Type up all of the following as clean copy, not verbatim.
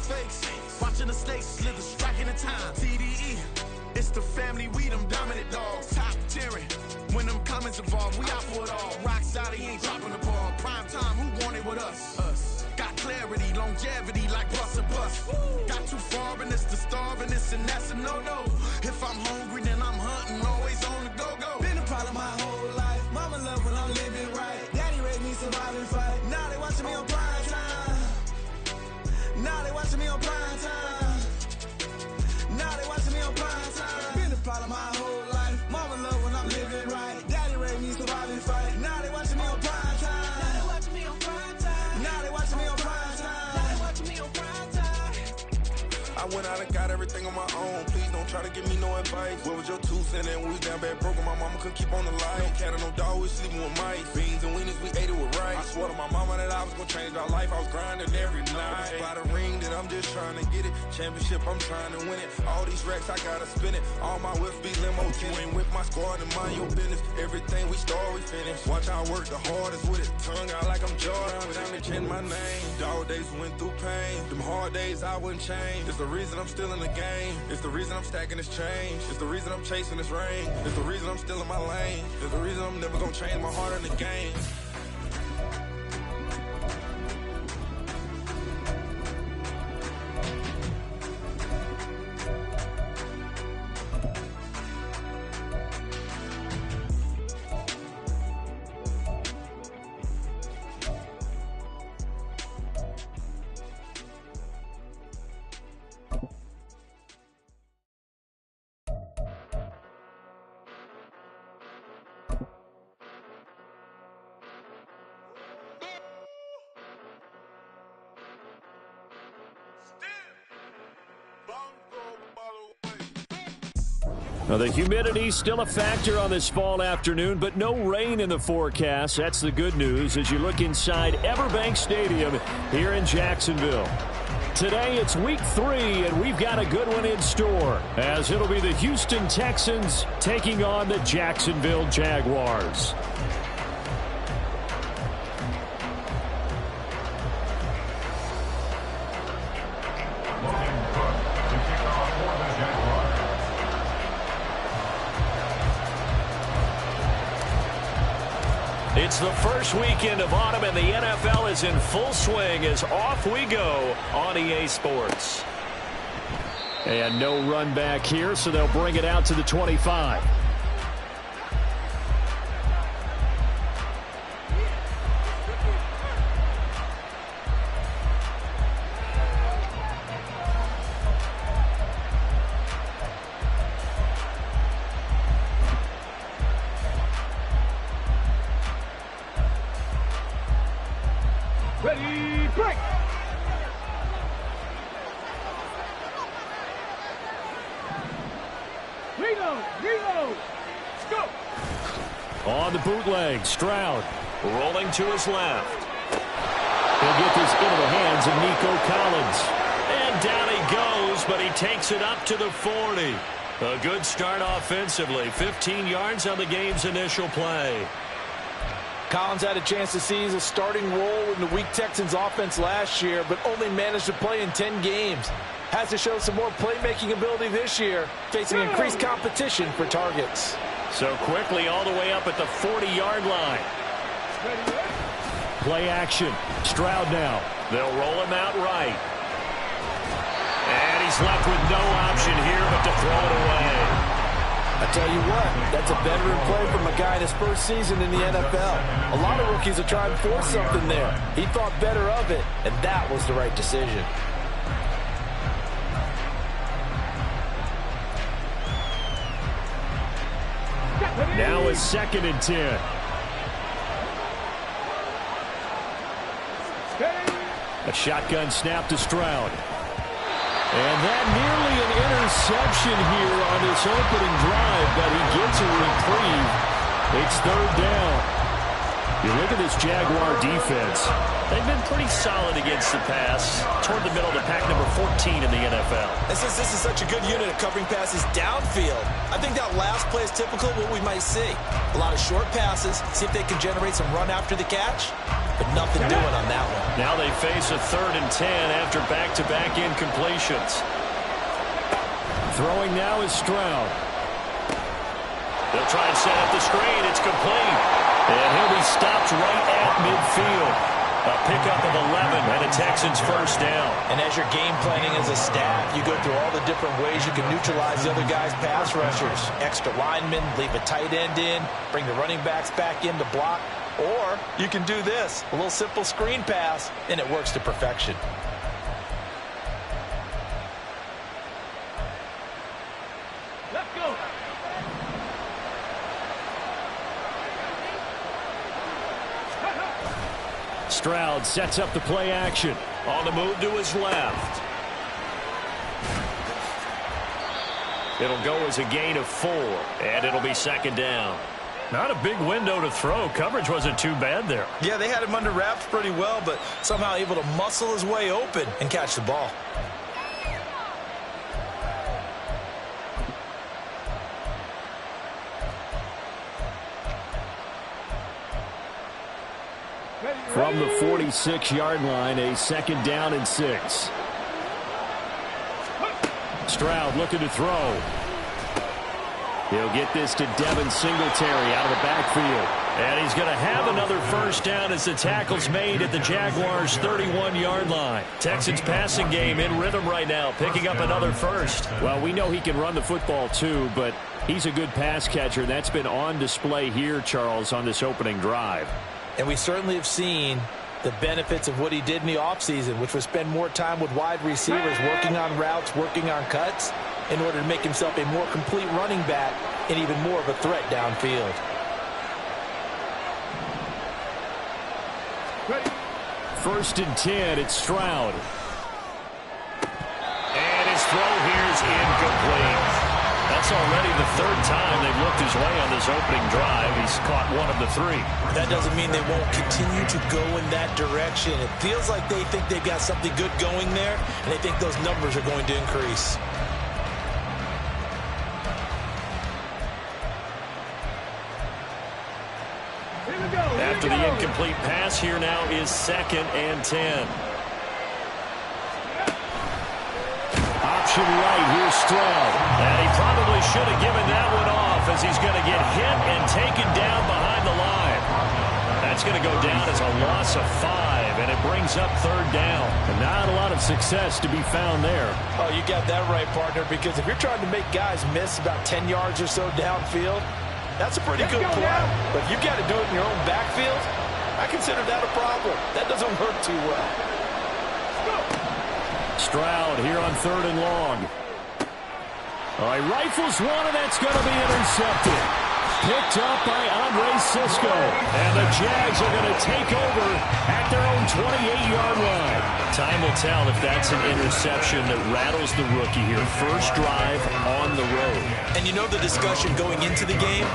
fakes. Watching the stakes slither, striking the time. TDE, it's the family, we them dominant dogs. Top tiering, when them comments involved, we out for it all. Rock solid, he ain't dropping the ball. Prime time, who want it with us? Us. Got clarity, longevity, like bust and bust. Got too far and it's the starving, this and that's a no-no. If I'm hungry, then I'm hunting, always on the go-go. Been a problem my whole life. Mama love when I'm living right. Daddy raised me survive and fight. Now they watching me on prime time. Now they watching me on prime time. Now they watching me on prime time. Been a problem my whole life. Mama love when I'm living right. Daddy raised me survive and fight. Now they watching me on prime time. Now they watching me on prime time. Now they watching me on prime time. Now they watching me on prime time. I went out and got everything on my own. Please don't try to give me no advice. What was your 2 cents and we was down bad broke and my mama couldn't keep on the light. No cat or no dog, we sleeping with mice. Beans and weenies, we ate it with rice. I swore to my mama that I was gonna change my life. I was grinding every night. By the ring that I'm just trying to get it. Championship, I'm trying to win it. All these racks, I gotta spin it. All my whips be limo. You ain't with my squad and mind your business. Everything we start, we finish. Watch I work the hardest with it. Tongue out like I'm Jordan. Without me change my name. Dog days went through pain. Them hard days I wouldn't change. It's the reason I'm still in the game. It's the reason I'm stacking this change. It's the reason I'm chasing this rain. It's the reason I'm still in my lane. It's the reason I'm never gonna change my heart in the game. Well, the humidity's still a factor on this fall afternoon, but no rain in the forecast. That's the good news as you look inside Everbank Stadium here in Jacksonville. Today it's week 3, and we've got a good one in store, as it'll be the Houston Texans taking on the Jacksonville Jaguars. It's the first weekend of autumn, and the NFL is in full swing as off we go on EA Sports. And no run back here, so they'll bring it out to the 25. Ready, break! Reload! Let's go! On the bootleg, Stroud rolling to his left. He'll get this into the hands of Nico Collins. And down he goes, but he takes it up to the 40. A good start offensively. 15 yards on the game's initial play. Collins had a chance to seize a starting role in the weak Texans offense last year, but only managed to play in 10 games. Has to show some more playmaking ability this year, facing increased competition for targets. So quickly all the way up at the 40-yard line. Play action. Stroud now. They'll roll him out right. And he's left with no option here but to throw it away. I tell you what, that's a veteran play from a guy in his first season in the NFL. A lot of rookies are trying to force something there. He thought better of it, and that was the right decision. Now it's 2nd and 10. A shotgun snap to Stroud. And that nearly an interception here on this opening drive, but he gets a reprieve. It's 3rd down. You look at this Jaguar defense. They've been pretty solid against the pass toward the middle of the pack, number 14 in the NFL. And since this is such a good unit of covering passes downfield, I think that last play is typical of what we might see. A lot of short passes, see if they can generate some run after the catch. but nothing doing on that one. Now they face a 3rd and 10 after back-to-back incompletions. Throwing now is Stroud. They'll try and set up the screen. It's complete. And he'll be stopped right at midfield. A pickup of 11 and a Texans first down. And as you're game planning as a staff, you go through all the different ways you can neutralize the other guy's pass rushers. Extra linemen, leave a tight end in, bring the running backs back in to block. Or you can do this, a little simple screen pass, and it works to perfection. Let's go. Stroud sets up the play action. On the move to his left. It'll go as a gain of 4, and it'll be 2nd down. Not a big window to throw. Coverage wasn't too bad there. Yeah, they had him under wraps pretty well, but somehow able to muscle his way open and catch the ball. From the 46-yard line, a 2nd down and 6. Stroud looking to throw. He'll get this to Devin Singletary out of the backfield. And he's going to have another first down as the tackle's made at the Jaguars' 31-yard line. Texans passing game in rhythm right now, picking up another first. Well, we know he can run the football too, but he's a good pass catcher. That's been on display here, Charles, on this opening drive. And we certainly have seen the benefits of what he did in the offseason, which was spend more time with wide receivers, working on routes, working on cuts, in order to make himself a more complete running back and even more of a threat downfield. First and 10, it's Stroud. And his throw here is incomplete. That's already the 3rd time they've looked his way on this opening drive. He's caught 1 of the 3. That doesn't mean they won't continue to go in that direction. It feels like they think they've got something good going there, and they think those numbers are going to increase. After the incomplete pass, here now is 2nd and 10. Option right, here's Stroud. And he probably should have given that one off as he's going to get hit and taken down behind the line. That's going to go down as a loss of 5, and it brings up 3rd down. And not a lot of success to be found there. Oh, you got that right, partner, because if you're trying to make guys miss about 10 yards or so downfield, that's a pretty good play. But if you've got to do it in your own backfield, I consider that a problem. That doesn't work too well. Stroud here on 3rd and long. All right, rifles one, and that's going to be intercepted. Picked up by Andre Sisco. And the Jags are going to take over at their own 28-yard line. Time will tell if that's an interception that rattles the rookie here. First drive on the road. And you know the discussion going into the game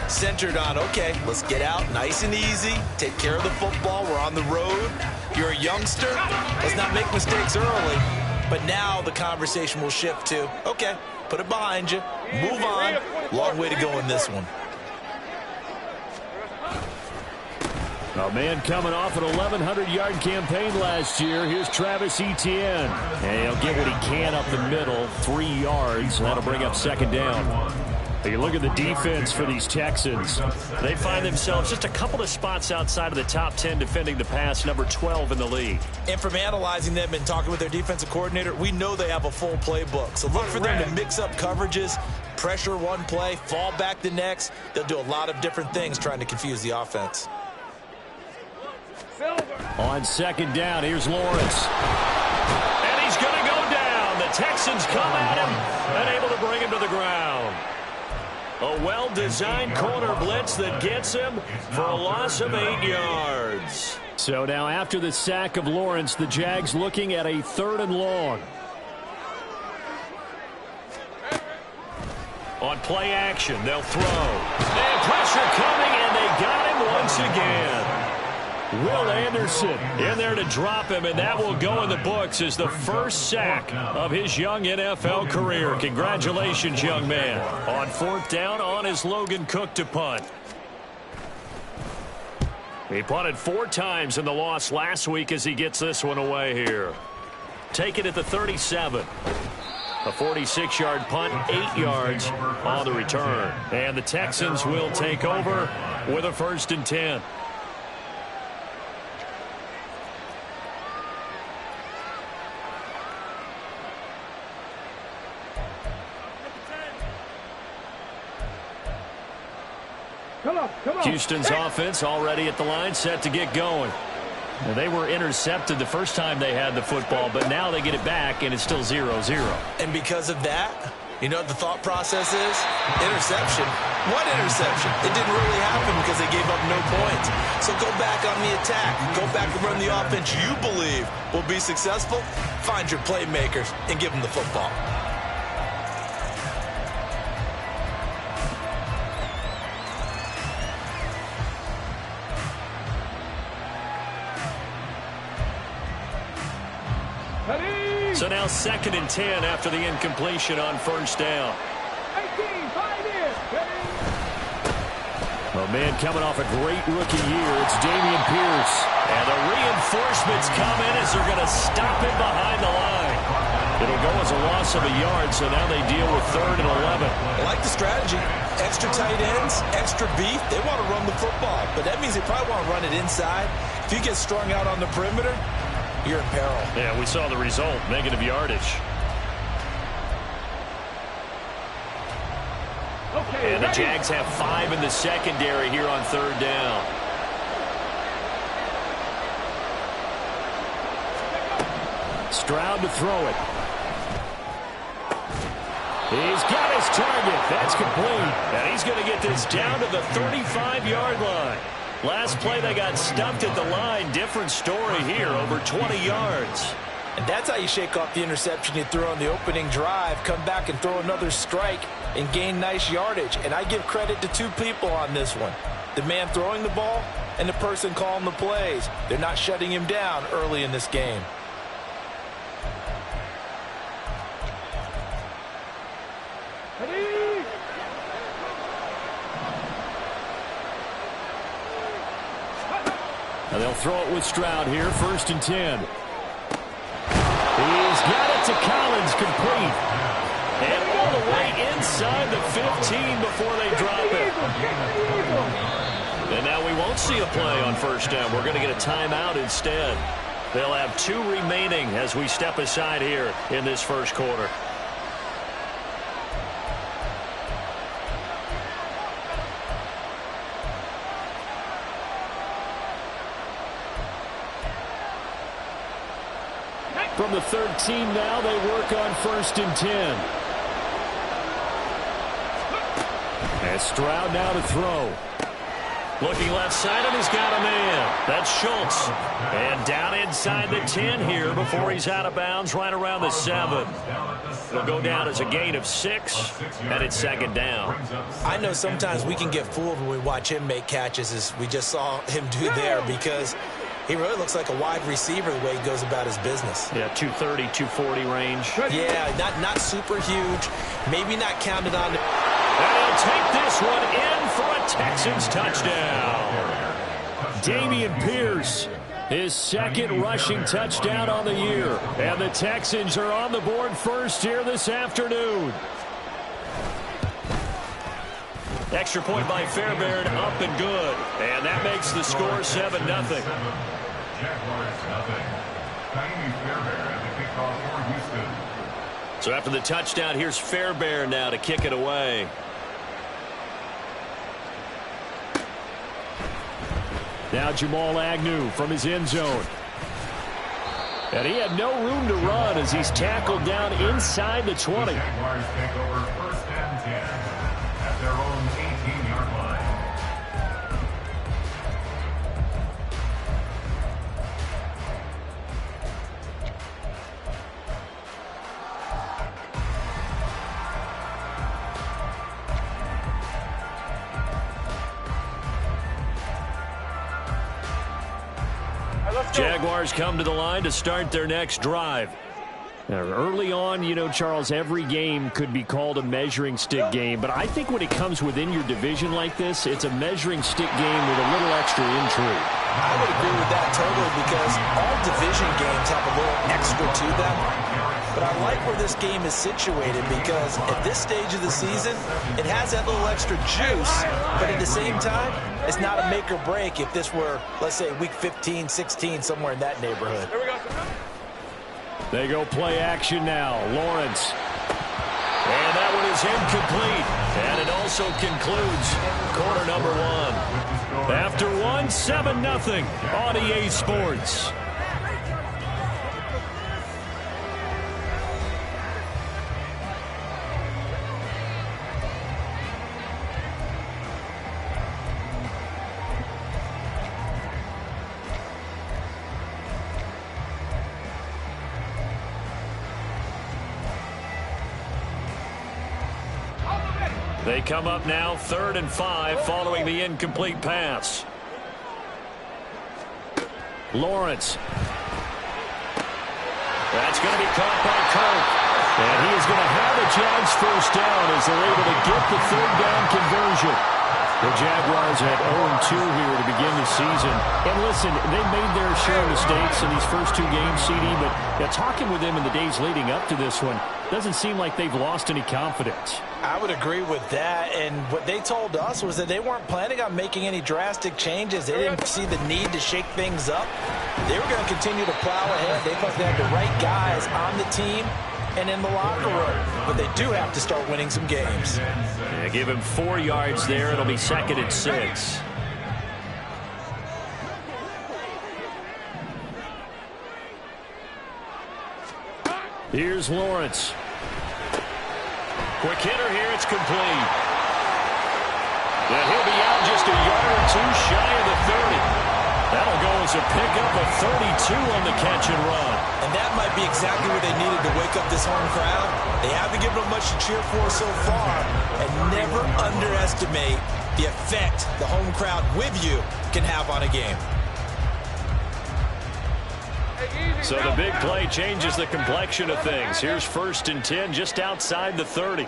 centered on, okay, let's get out nice and easy, take care of the football, we're on the road. You're a youngster, let's not make mistakes early. But now the conversation will shift to, okay, put it behind you, move on. Long way to go in this one. A man coming off an 1,100-yard campaign last year. Here's Travis Etienne. And he'll get what he can up the middle, 3 yards. And that'll bring up 2nd down. You look at the defense for these Texans. They find themselves just a couple of spots outside of the top 10 defending the pass, number 12 in the league. And from analyzing them and talking with their defensive coordinator, we know they have a full playbook. So look for them to mix up coverages, pressure one play, fall back the next. They'll do a lot of different things trying to confuse the offense. On 2nd down, here's Lawrence. And he's going to go down. The Texans come at him and able to bring him to the ground. A well-designed corner blitz that gets him for a loss of 8 yards. So now after the sack of Lawrence, the Jags looking at a 3rd and long. On play action, they'll throw. And pressure coming, and they got him once again. Will Anderson in there to drop him, and that will go in the books as the first sack of his young NFL career. Congratulations, young man. On 4th down, on is Logan Cook to punt. He punted 4 times in the loss last week as he gets this one away here. Take it at the 37. A 46-yard punt, 8 yards on the return. And the Texans will take over with a 1st and 10. Come on. Houston's offense already at the line, set to get going. Well, they were intercepted the first time they had the football, but now they get it back, and it's still 0-0. And because of that, you know what the thought process is? Interception. What interception? It didn't really happen because they gave up no points. So go back on the attack. Go back and run the offense you believe will be successful. Find your playmakers and give them the football. So now 2nd and 10 after the incompletion on 1st down. 18, 5 in. A man coming off a great rookie year. It's Dameon Pierce. And the reinforcements come in as they're going to stop him behind the line. It'll go as a loss of a yard, so now they deal with 3rd and 11. I like the strategy. Extra tight ends, extra beef. They want to run the football, but that means they probably want to run it inside. If you get strung out on the perimeter, you're in peril. Yeah, we saw the result, negative yardage. Okay, and the Jags have 5 in the secondary here on 3rd down. Stroud to throw it. He's got his target. That's complete. And he's going to get this down to the 35-yard line. Last play, they got stumped at the line. Different story here, over 20 yards. And that's how you shake off the interception you threw on the opening drive. Come back and throw another strike and gain nice yardage. And I give credit to 2 people on this one. The man throwing the ball and the person calling the plays. They're not shutting him down early in this game. Now they'll throw it with Stroud here, 1st and 10. He's got it to Collins, complete. And all the way inside the 15 before they drop it. And now we won't see a play on 1st down. We're going to get a timeout instead. They'll have 2 remaining as we step aside here in this 1st quarter. From the 13 now, they work on 1st and 10. And Stroud now to throw. Looking left side, and he's got a man. That's Schultz. And down inside the 10 here before he's out of bounds right around the 7. It'll go down as a gain of 6, and it's 2nd down. I know sometimes we can get fooled when we watch him make catches, as we just saw him do there, because he really looks like a wide receiver the way he goes about his business. Yeah, 230, 240 range. Yeah, not super huge. Maybe not counted on. And he'll take this one in for a Texans touchdown. Dameon Pierce, his 2nd rushing touchdown on the year. And the Texans are on the board first here this afternoon. Extra point by Fairbairn, up and good. And that makes the score 7-0. So after the touchdown, here's Fairbairn now to kick it away. Now Jamal Agnew from his end zone. And he had no room to run as he's tackled down inside the 20. Jaguars take over 1st and 10 at their own 18-yard line. Jaguars come to the line to start their next drive. Early on, you know, Charles, every game could be called a measuring stick game. But I think when it comes within your division like this, it's a measuring stick game with a little extra intrigue. I would agree with that totally because all division games have a little extra to them. But I like where this game is situated because at this stage of the season, it has that little extra juice. But at the same time, it's not a make or break if this were, let's say, week 15, 16, somewhere in that neighborhood. Here we go. They go play action now. Lawrence. And that one is incomplete. And it also concludes quarter number one. After one, 7-0 on EA Sports. They come up now 3rd and 5 following the incomplete pass. Lawrence. That's going to be caught by Kirk. And he is going to have the Jags first down as they're able to get the 3rd down conversion. The Jaguars at 0-2 here to begin the season. And listen, they made their share of mistakes in these first 2 games, CD, but talking with them in the days leading up to this one, doesn't seem like they've lost any confidence. I would agree with that, and what they told us was that they weren't planning on making any drastic changes. They didn't see the need to shake things up. They were going to continue to plow ahead. They thought they had the right guys on the team and in the locker room, but they do have to start winning some games. Yeah, give him 4 yards there. It'll be 2nd and 6. Here's Lawrence. Quick hitter here. It's complete. And he'll be out just a yard or 2 shy of the 30. That'll go as a pickup of 32 on the catch and run. And that might be exactly what they needed to wake up this home crowd. They haven't given them much to cheer for so far. And never underestimate the effect the home crowd with you can have on a game. So the big play changes the complexion of things. Here's 1st and 10 just outside the 30.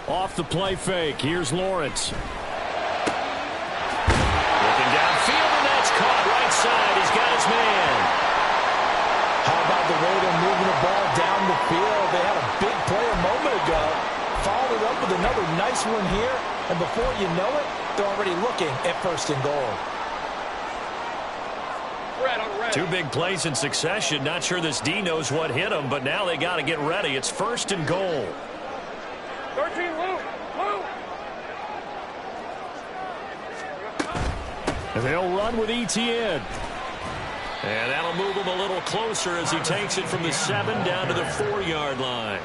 Off the play fake. Here's Lawrence. Looking downfield, and that's caught right side. He's got his man. How about the way they're moving the ball down the field? They had a big play a moment ago. Followed it up with another nice one here. And before you know it, they're already looking at 1st and goal. 2 big plays in succession. Not sure this D knows what hit him, but now they got to get ready. It's 1st and goal. 13, Lou. And they'll run with ETN. And that'll move him a little closer as he takes it from the 7 down to the 4-yard line.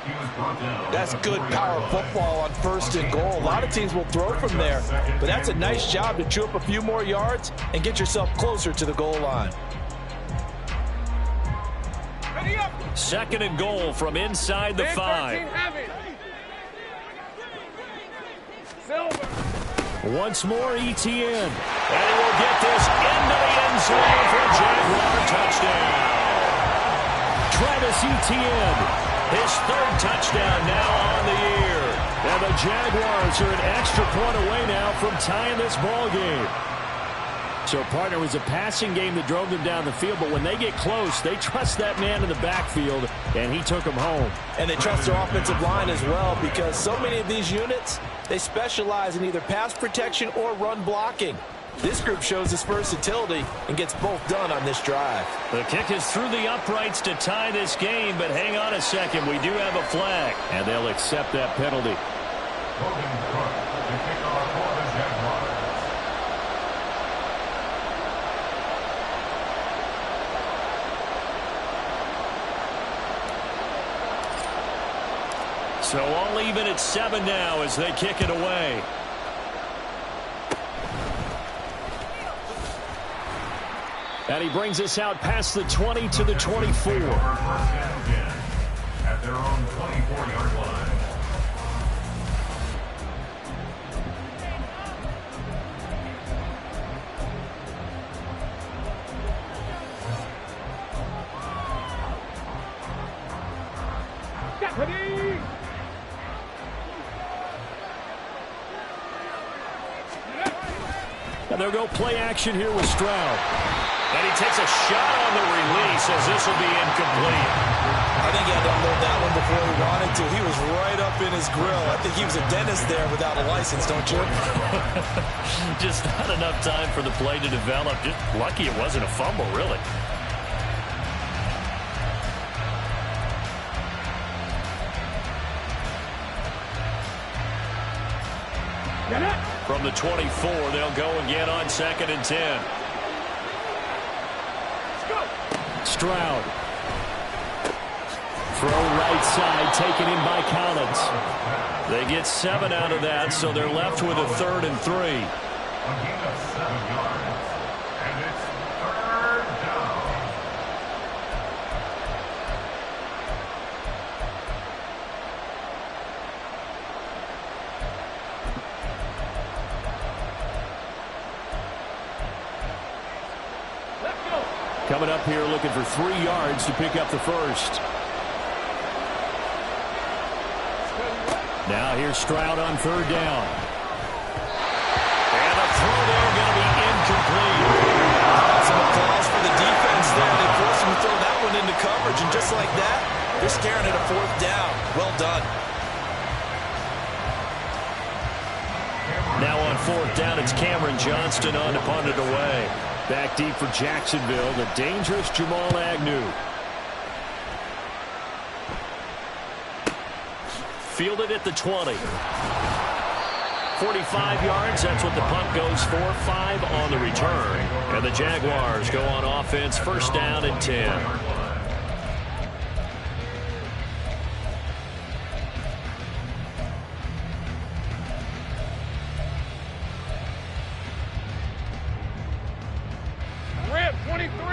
That's good power football on 1st and goal. A lot of teams will throw from there, but that's a nice job to chew up a few more yards and get yourself closer to the goal line. 2nd and goal from inside the 5. Once more, ETN. And he will get this into the end zone for a Jaguar touchdown. Travis Etienne, his 3rd touchdown now on the year. And the Jaguars are an extra point away now from tying this ball game. So, partner, it was a passing game that drove them down the field, but when they get close, they trust that man in the backfield, and he took them home. And they trust their offensive line as well because so many of these units, they specialize in either pass protection or run blocking. This group shows its versatility and gets both done on this drive. The kick is through the uprights to tie this game, but hang on a second. We do have a flag, and they'll accept that penalty. So all even at 7 now as they kick it away. And he brings us out past the 20 to the 24. At their own 24-yard line. Ready. And they'll go play action here with Stroud. And he takes a shot on the release as this will be incomplete. I think he had to unload that one before he wanted to. He was right up in his grill. I think he was a dentist there without a license, don't you? Just not enough time for the play to develop. Just lucky it wasn't a fumble, really. From the 24, they'll go again on 2nd and 10. Stroud. Throw right side, taken in by Collins. They get 7 out of that, so they're left with a 3rd and 3. A gain of 7 yards. And it's 3rd down. Coming up here looking for 3 yards to pick up the first. Now here's Stroud on 3rd down. And a throw there going to be incomplete. Some applause for the defense there. They forced him to throw that one into coverage, and just like that, they're staring at a 4th down. Well done. Now on 4th down, it's Cameron Johnston on to punt it away. Back deep for Jacksonville, the dangerous Jamal Agnew. Fielded at the 20. 45 yards, that's what the punt goes for. 5 on the return. And the Jaguars go on offense, 1st down and 10.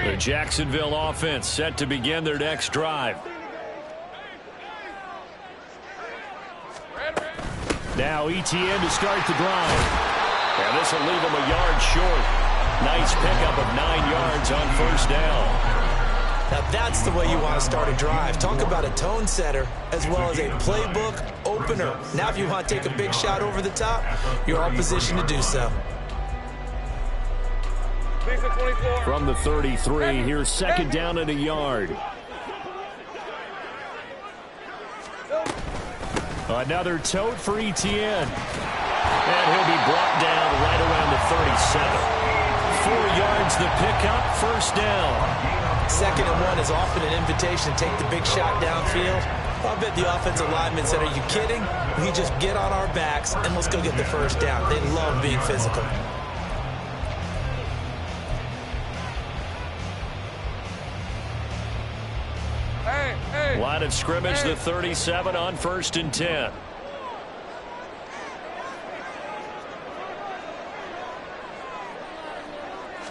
The Jacksonville offense set to begin their next drive. Now ETN to start the drive. And this will leave him a yard short. Nice pickup of 9 yards on 1st down. Now that's the way you want to start a drive. Talk about a tone setter as well as a playbook opener. Now if you want to take a big shot over the top, you're all positioned to do so. From the 33, here's 2nd down and a yard. Another tote for ETN. And he'll be brought down right around the 37. 4 yards the pickup, 1st down. 2nd and 1 is often an invitation to take the big shot downfield. I bet the offensive lineman said, are you kidding? We just get on our backs and let's go get the 1st down. They love being physical. Line of scrimmage, the 37 on 1st and 10.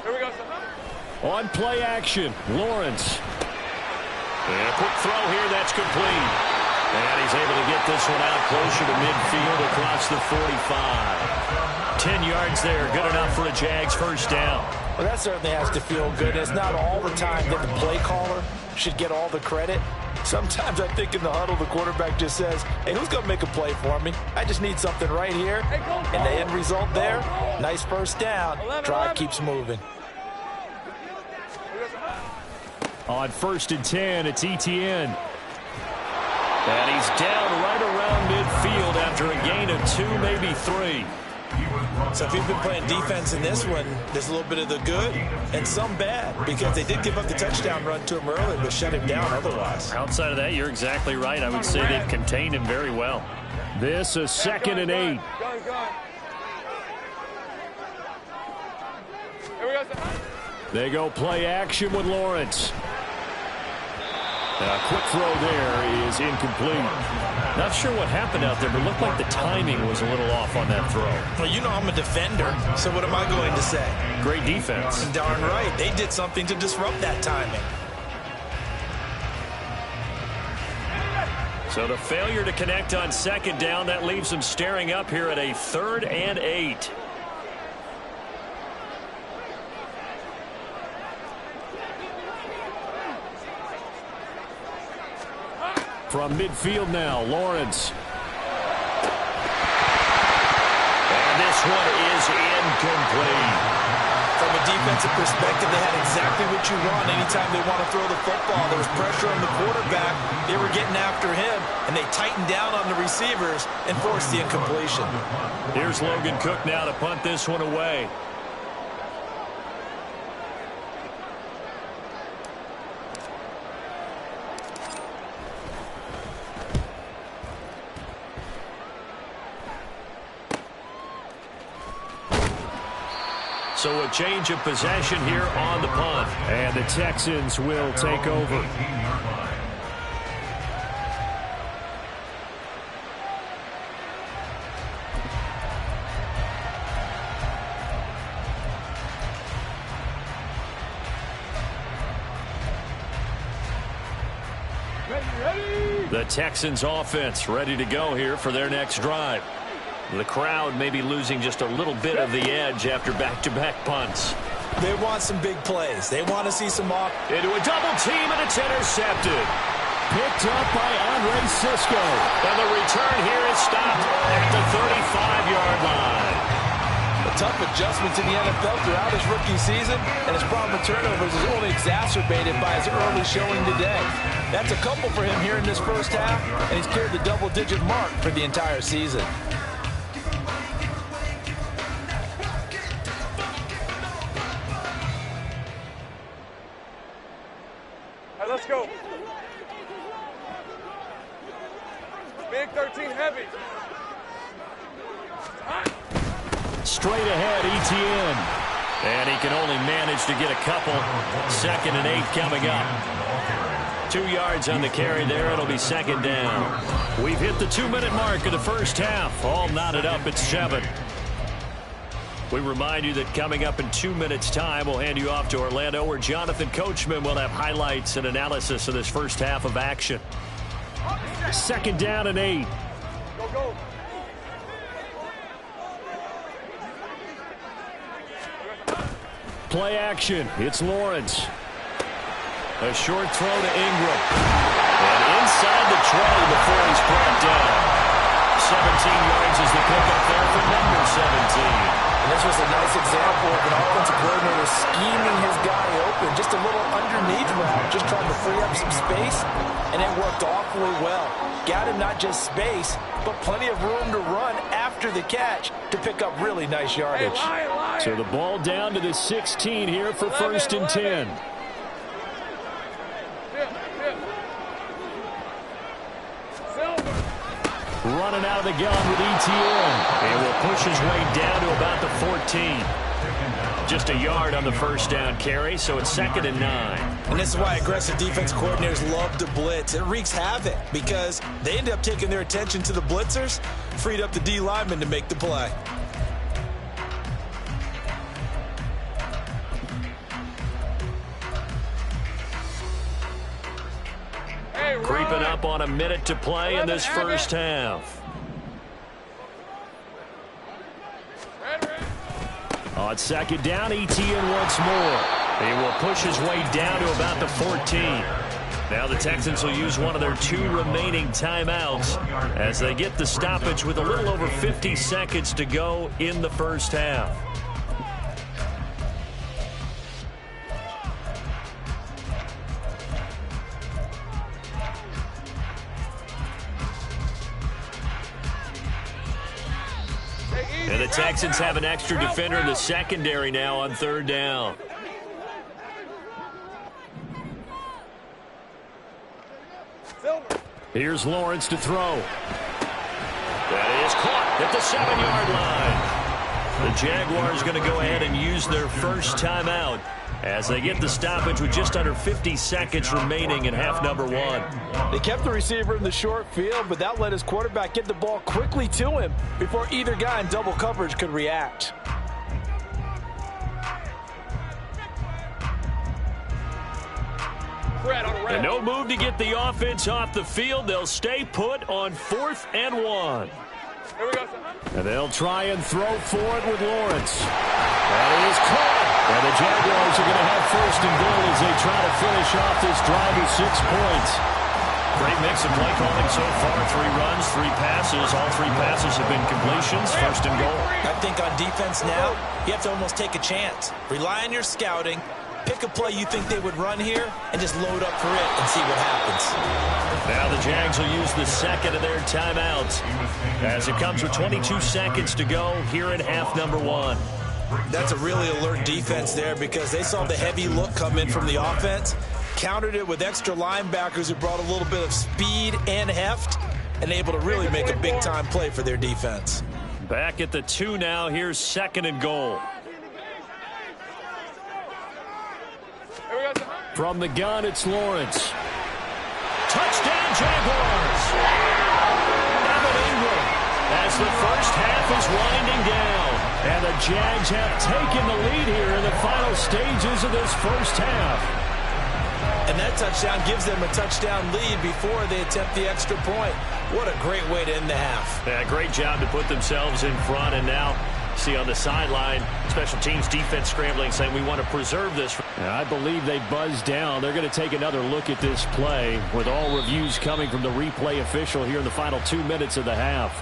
Here we go. On play action, Lawrence. And a quick throw here, that's complete. And he's able to get this one out closer to midfield across the 45. 10 yards there, good enough for a Jags 1st down. Well, that certainly has to feel good. It's not all the time that the play caller should get all the credit. Sometimes I think in the huddle, the quarterback just says, hey, who's going to make a play for me? I just need something right here. And the end result there, nice 1st down. Drive keeps moving. On 1st and 10, it's ETN. And he's down right around midfield after a gain of 2, maybe 3. So if you've been playing defense in this one, there's a little bit of the good and some bad, because they did give up the touchdown run to him early but shut him down otherwise. Outside of that, you're exactly right. I would say they've contained him very well. This is 2nd and 8. Here we go. They go play action with Lawrence. A quick throw there is incomplete. Not sure what happened out there, but looked like the timing was a little off on that throw. Well, you know I'm a defender, so what am I going to say? Great defense. Darn right. They did something to disrupt that timing. So the failure to connect on 2nd down, that leaves them staring up here at a 3rd and 8. From midfield now, Lawrence. And this one is incomplete. From a defensive perspective, they had exactly what you want anytime they want to throw the football. There was pressure on the quarterback. They were getting after him, and they tightened down on the receivers and forced the incompletion. Here's Logan Cook now to punt this one away. So a change of possession here on the punt. And the Texans will take over. The Texans offense ready to go here for their next drive. The crowd may be losing just a little bit of the edge after back-to-back punts. They want some big plays. They want to see some off. Into a double team, and it's intercepted. Picked up by Andre Cisco. And the return here is stopped at the 35-yard line. A tough adjustment to the NFL throughout his rookie season, and his problem with turnovers is only exacerbated by his early showing today. That's a couple for him here in this first half, and he's cleared the double-digit mark for the entire season. Let's go. Big 13 heavy. Straight ahead, Etienne. And he can only manage to get a couple. 2nd and 8 coming up. 2 yards on the carry there. It'll be 2nd down. We've hit the 2-minute mark of the first half. All knotted up at 7. We remind you that coming up in 2 minutes' time, we'll hand you off to Orlando, where Jonathan Coachman will have highlights and analysis of this first half of action. 2nd down and 8. Go, go. Play action. It's Lawrence. A short throw to Ingram. And inside the 20 before he's brought down. 17 yards is the pickup there for number 17. And this was a nice example of an offensive coordinator scheming his guy open. Just a little underneath route, just trying to free up some space, and it worked awfully well. Got him not just space, but plenty of room to run after the catch to pick up really nice yardage. Hey, lion. So the ball down to the 16 here for 1st and 10. Running out of the gun with Etienne. And will push his way down to about the 14. Just a yard on the first down carry, so it's 2nd and 9. And this is why aggressive defense coordinators love to blitz. It wreaks havoc because they end up taking their attention to the blitzers, freed up the D lineman to make the play. Creeping up on a minute to play in this first half. On 2nd down, Etienne once more. He will push his way down to about the 14. Now the Texans will use one of their 2 remaining timeouts as they get the stoppage with a little over 50 seconds to go in the first half. And the Texans have an extra defender in the secondary now on 3rd down. Here's Lawrence to throw. That is caught at the 7-yard line. The Jaguars going to go ahead and use their first timeout as they get the stoppage with just under 50 seconds remaining in half number 1. They kept the receiver in the short field, but that let his quarterback get the ball quickly to him before either guy in double coverage could react. And no move to get the offense off the field. They'll stay put on 4th and 1. Here we go, son. And they'll try and throw for it with Lawrence. That is caught. And the Jaguars are going to have 1st and goal as they try to finish off this drive with 6 points. Great mix of play calling so far. 3 runs, 3 passes. All 3 passes have been completions. First and goal. I think on defense now, you have to almost take a chance. Rely on your scouting. Pick a play you think they would run here and just load up for it and see what happens. Now the Jags will use the second of their timeouts as it comes with 22 seconds to go here in half number 1. That's a really alert defense there because they saw the heavy look come in from the offense, countered it with extra linebackers who brought a little bit of speed and heft, and able to really make a big-time play for their defense. Back at the 2 now. Here's second and goal. From the gun, it's Lawrence. Touchdown, Jaguars! Evan Ingram as the first half is winding down. And the Jags have taken the lead here in the final stages of this first half. And that touchdown gives them a touchdown lead before they attempt the extra point. What a great way to end the half. Yeah, great job to put themselves in front. And now, see on the sideline, special teams defense scrambling, saying we want to preserve this. I believe they buzzed down. They're going to take another look at this play with all reviews coming from the replay official here in the final 2 minutes of the half.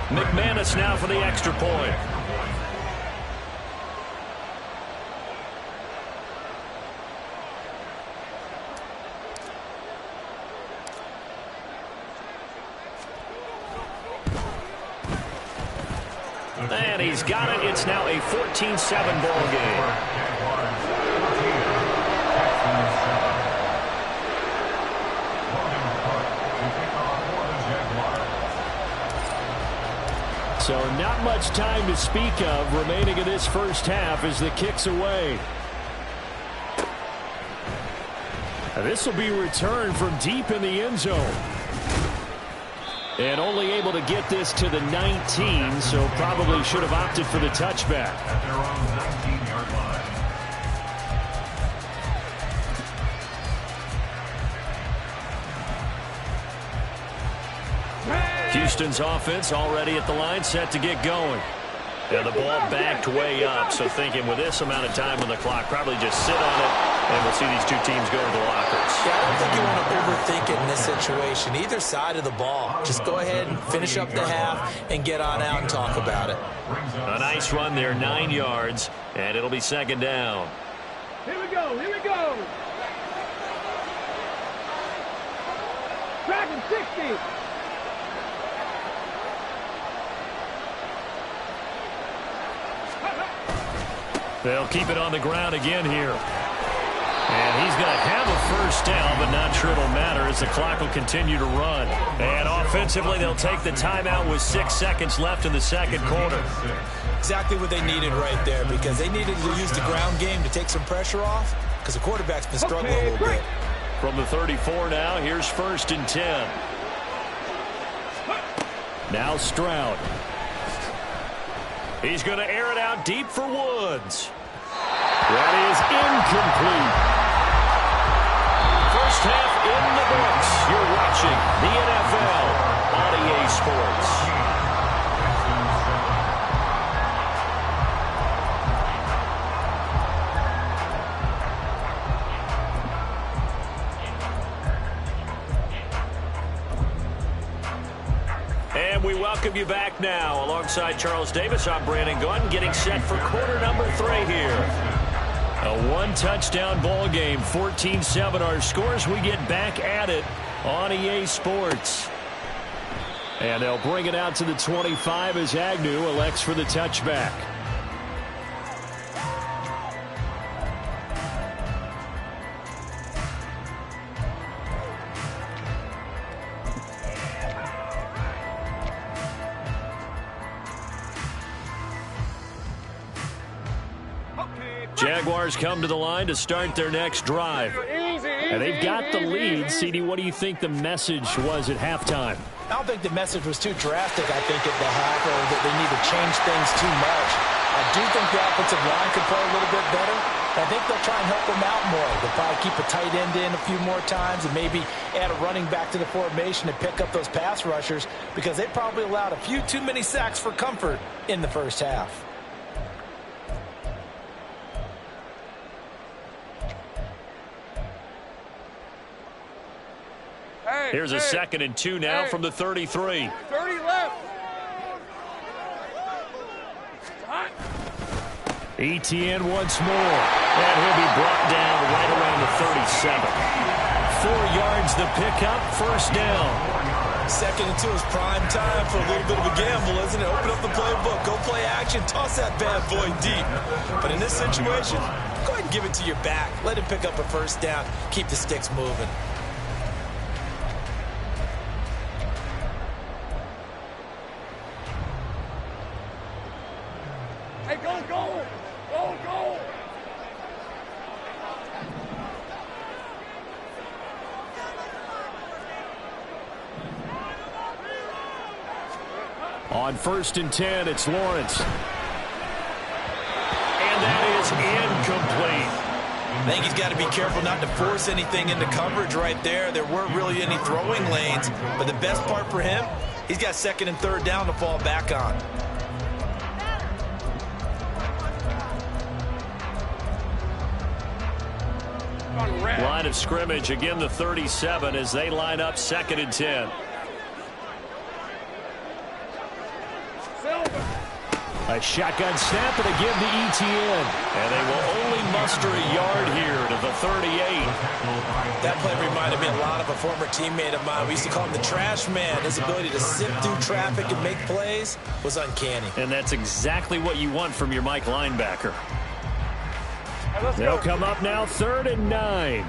McManus now for the extra point. And he's got it. It's now a 14-7 ball game. So not much time to speak of remaining in this first half as the kick's away. And this will be returned from deep in the end zone. And only able to get this to the 19, so probably should have opted for the touchback. At their own 19-yard line. Houston's offense already at the line, set to get going. And the ball backed way up, so thinking with this amount of time on the clock, probably just sit on it, and we'll see these two teams go to the lockers. Yeah, I don't think you want to overthink it in this situation. Either side of the ball. Just go ahead and finish up the half and get on out and talk about it. A nice run there, 9 yards, and it'll be second down. Here we go, here we go. Dragon 60. They'll keep it on the ground again here. And he's going to have a first down, but not sure it'll matter as the clock will continue to run. And offensively, they'll take the timeout with 6 seconds left in the second quarter. Exactly what they needed right there, because they needed to use the ground game to take some pressure off, because the quarterback's been struggling a little bit. From the 34 now, here's first and 10. Now Stroud. He's going to air it out deep for Woods. That is incomplete. First half in the books. You're watching the NFL on EA Sports. And we welcome you back now. Alongside Charles Davis, I'm Brandon Gunn, getting set for quarter number 3 here. A one-touchdown ball game, 14-7 our scores. We get back at it on EA Sports. And they'll bring it out to the 25 as Agnew elects for the touchback. Jaguars come to the line to start their next drive. And they've got the lead. CD, what do you think the message was at halftime? I don't think the message was too drastic, I think, at the half, or that they need to change things too much. I do think the offensive line could play a little bit better. I think they'll try and help them out more. They'll probably keep a tight end in a few more times and maybe add a running back to the formation and pick up those pass rushers, because they probably allowed a few too many sacks for comfort in the first half. Here's a 2nd and 2 now from the 33. 30 left. Etienne once more. And he'll be brought down right around the 37. 4 yards the pickup, first down. 2nd and 2 is prime time for a little bit of a gamble, isn't it? Open up the playbook, go play action, toss that bad boy deep. But in this situation, go ahead and give it to your back. Let him pick up a first down. Keep the sticks moving. Hey, go, go! Go, go! On 1st and 10, it's Lawrence. And that is incomplete. I think he's got to be careful not to force anything into coverage right there. There weren't really any throwing lanes, but the best part for him, he's got 2nd and 3rd down to fall back on. Line of scrimmage, again the 37 as they line up 2nd and 10. A shotgun snap and again to Etienne. And they will only muster a yard here to the 38. That play reminded me a lot of a former teammate of mine. We used to call him the trash man. His ability to sift through traffic and make plays was uncanny. And that's exactly what you want from your Mike linebacker. They'll come up now 3rd and 9.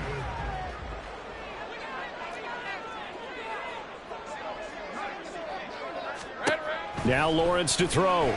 Now Lawrence to throw.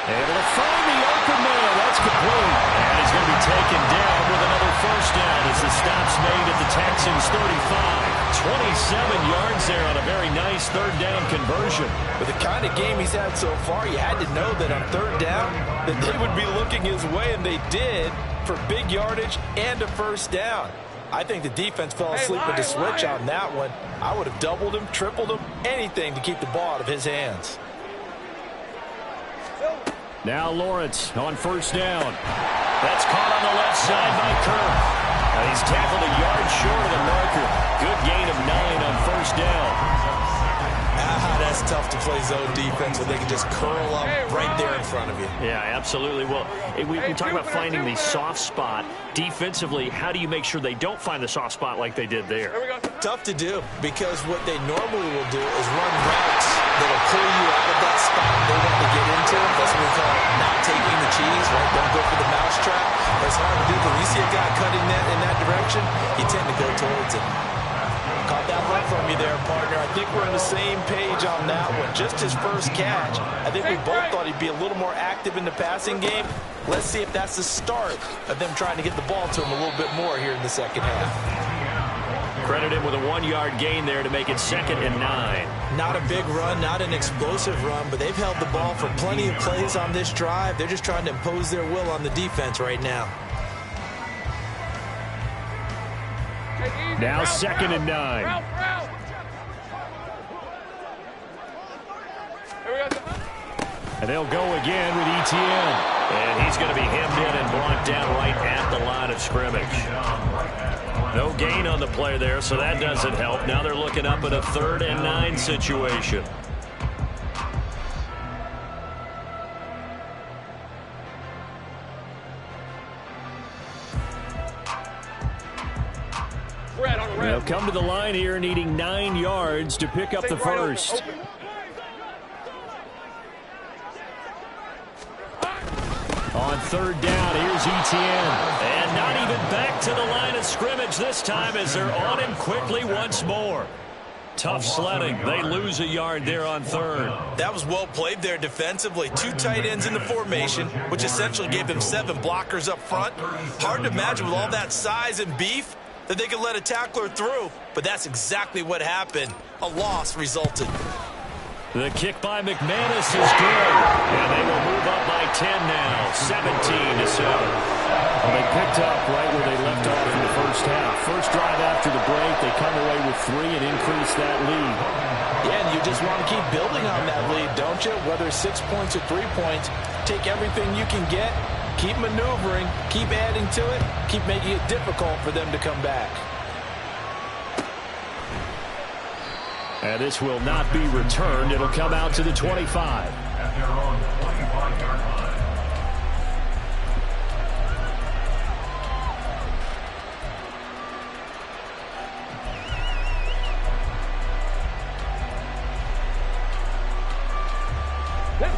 Able to find the open man. That's complete. And he's going to be taken down with another first down as the stop's made at the Texans' 35. 27 yards there on a very nice 3rd down conversion. With the kind of game he's had so far, you had to know that on 3rd down that they would be looking his way, and they did, for big yardage and a first down. I think the defense fell asleep with the switch on that one. I would have doubled him, tripled him, anything to keep the ball out of his hands. Now Lawrence on 1st down. That's caught on the left side by Kirk. He's tackled a yard short of the marker. Good gain of 9 on 1st down. That's tough to play zone defense when they can just curl up right there in front of you. Yeah, absolutely. Well, we talk about finding the soft spot. Defensively, how do you make sure they don't find the soft spot like they did there? Tough to do, because what they normally will do is run routes that'll pull you out of that spot they want to get into. That's what we call not taking the cheese, right? Don't go for the mousetrap. It's hard to do, but when you see a guy cutting that in that direction, you tend to go towards it. Caught that one from you there, partner. I think we're on the same page on that one. Just his first catch. I think we both thought he'd be a little more active in the passing game. Let's see if that's the start of them trying to get the ball to him a little bit more here in the second half. Credit him with a 1-yard gain there to make it 2nd and 9. Not a big run, not an explosive run, but they've held the ball for plenty of plays on this drive. They're just trying to impose their will on the defense right now. Now 2nd and 9. And they'll go again with Etienne. And he's going to be hemmed in and brought down right at the line of scrimmage. No gain on the play there, so that doesn't help. Now they're looking up at a 3rd and 9 situation. They'll come to the line here needing 9 yards to pick up the first. On 3rd down, here's Etienne. And not even back to the line of scrimmage this time as they're on him quickly once more. Tough sledding. They lose a yard there on 3rd. That was well played there defensively. 2 tight ends in the formation, which essentially gave them 7 blockers up front. Hard to imagine with all that size and beef that they could let a tackler through, but that's exactly what happened. A loss resulted. The kick by McManus is good, and they will move up by 10 now, 17-7. Well, they picked up right where they left off in the first half. First drive after the break, they come away with 3 and increase that lead. Yeah, and you just want to keep building on that lead, don't you? Whether 6 points or 3 points, take everything you can get Keep maneuvering, keep adding to it, keep making it difficult for them to come back. And this will not be returned. It'll come out to the 25. At their own 25-yard line.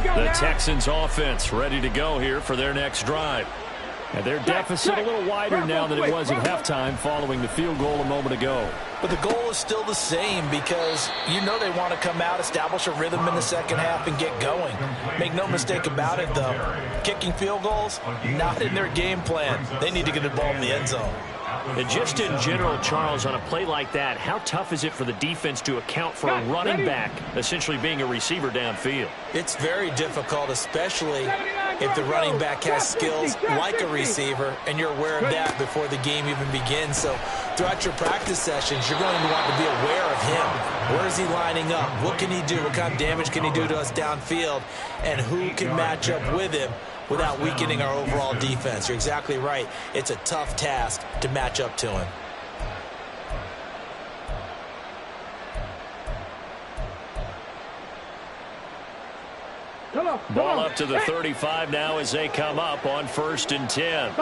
The Texans offense ready to go here for their next drive. And their deficit a little wider now than it was at halftime following the field goal a moment ago. But the goal is still the same because you know they want to come out, establish a rhythm in the second half, and get going. Make no mistake about it, though. Kicking field goals, not in their game plan. They need to get the ball in the end zone. And just in general, Charles, on a play like that, how tough is it for the defense to account for a running back essentially being a receiver downfield? It's very difficult, especially if the running back has skills like a receiver, and you're aware of that before the game even begins. So throughout your practice sessions, you're going to want to be aware of him. Where is he lining up? What can he do? What kind of damage can he do to us downfield? And who can match up with him without weakening our overall defense? You're exactly right. It's a tough task to match up to him. Ball up to the 35 now as they come up on 1st and 10.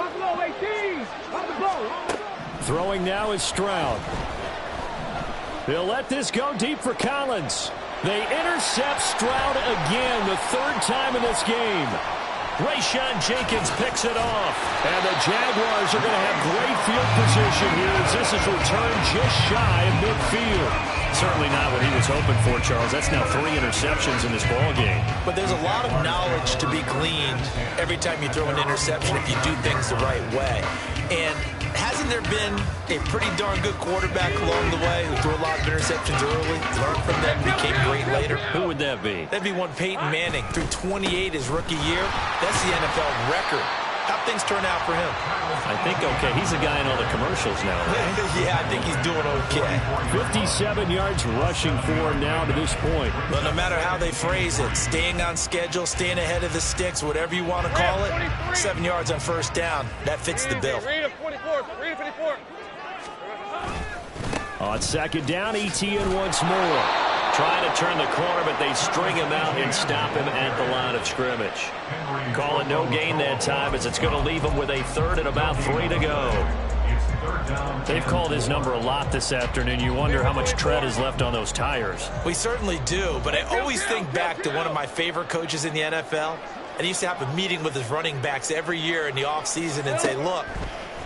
Throwing now is Stroud. They'll let this go deep for Collins. They intercept Stroud again, the 3rd time in this game. Rayshawn Jenkins picks it off. And the Jaguars are going to have great field position here as this is returned just shy of midfield. Certainly not what he was hoping for, Charles. That's now 3 interceptions in this ball game. But there's a lot of knowledge to be gleaned every time you throw an interception if you do things the right way. And hasn't there been a pretty darn good quarterback along the way who threw a lot of interceptions early, learned from them, became great later? Who would that be? That'd be one Peyton Manning. Threw 28 his rookie year. That's the NFL record. How'd things turn out for him? I think okay. He's a guy in all the commercials now, right? Yeah, I think he's doing okay. 57 yards rushing for him now to this point. But no matter how they phrase it, staying on schedule, staying ahead of the sticks, whatever you want to call it, 7 yards on 1st down, that fits the bill. On 2nd down, ETN once more. Trying to turn the corner, but they string him out and stop him at the line of scrimmage. Call it no gain that time as it's going to leave him with a 3rd and about 3 to go. They've called his number a lot this afternoon. You wonder how much tread is left on those tires. We certainly do, but I always think back to one of my favorite coaches in the NFL, and he used to have a meeting with his running backs every year in the offseason and say, look,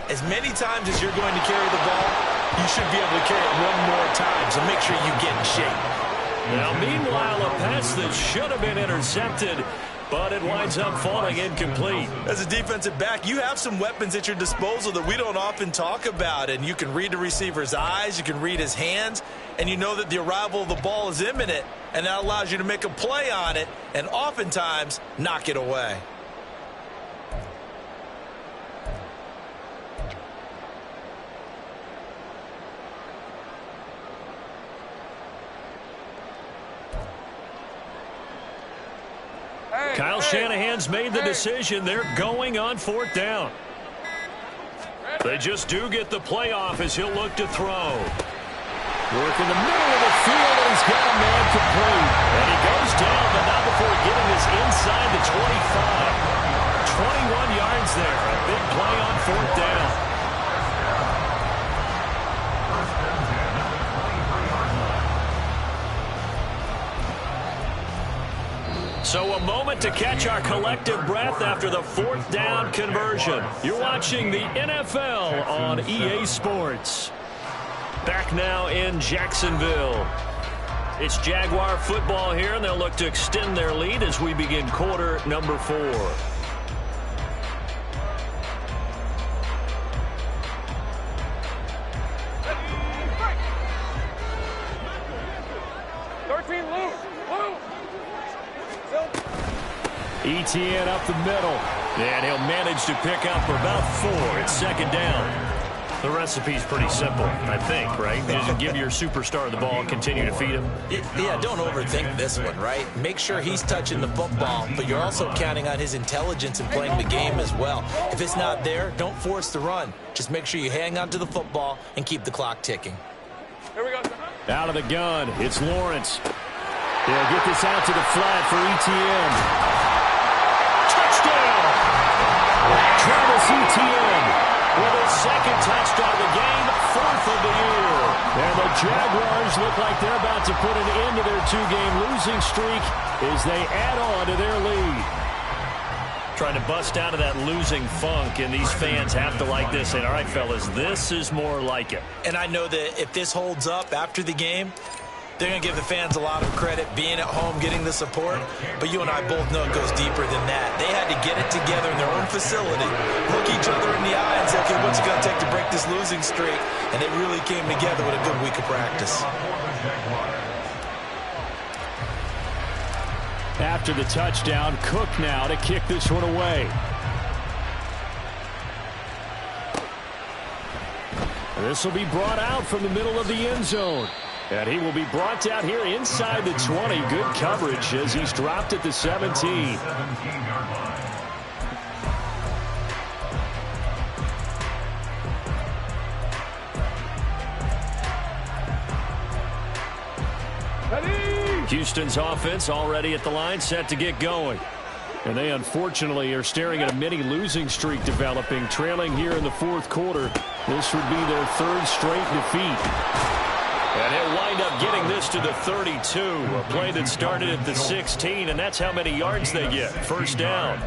as many times as you're going to carry the ball, you should be able to carry it 1 more time, so make sure you get in shape. Now, meanwhile, a pass that should have been intercepted, but it winds up falling incomplete. As a defensive back, you have some weapons at your disposal that we don't often talk about, and you can read the receiver's eyes, you can read his hands, and you know that the arrival of the ball is imminent, and that allows you to make a play on it and oftentimes knock it away. Kyle Shanahan's made the decision. They're going on 4th down. They just do get the play off as he'll look to throw. Work in the middle of the field, and he's got a man complete. And he goes down, but not before getting this inside the 25. 21 yards there. A big play on 4th down. So a moment to catch our collective breath after the 4th down conversion. You're watching the NFL on EA Sports. Back now in Jacksonville. It's Jaguar football here, and they'll look to extend their lead as we begin quarter number 4. ETN up the middle, and he'll manage to pick up for about 4. It's 2nd down. The recipe's pretty simple, I think, right? Just give your superstar the ball and continue to feed him. Yeah, don't overthink this one, right? Make sure he's touching the football, but you're also counting on his intelligence in playing the game as well. If it's not there, don't force the run. Just make sure you hang on to the football and keep the clock ticking. Here we go. Out of the gun, it's Lawrence. They'll get this out to the flat for ETN. Touchdown! Travis Etienne with his second touchdown of the game, 4th of the year. And the Jaguars look like they're about to put an end to their 2-game losing streak as they add on to their lead. Trying to bust out of that losing funk, and these fans have to like this. And all right, fellas, this is more like it. And I know that if this holds up after the game, they're going to give the fans a lot of credit, being at home, getting the support. But you and I both know it goes deeper than that. They had to get it together in their own facility, look each other in the eye and say, okay, what's it going to take to break this losing streak? And they really came together with a good week of practice. After the touchdown, Cook now to kick this one away. This will be brought out from the middle of the end zone. And he will be brought down here inside the 20. Good coverage as he's dropped at the 17. Houston's offense already at the line, set to get going. And they unfortunately are staring at a mini losing streak developing, trailing here in the 4th quarter. This would be their 3rd straight defeat. And he'll wind up getting this to the 32, a play that started at the 16, and that's how many yards they get. 1st down.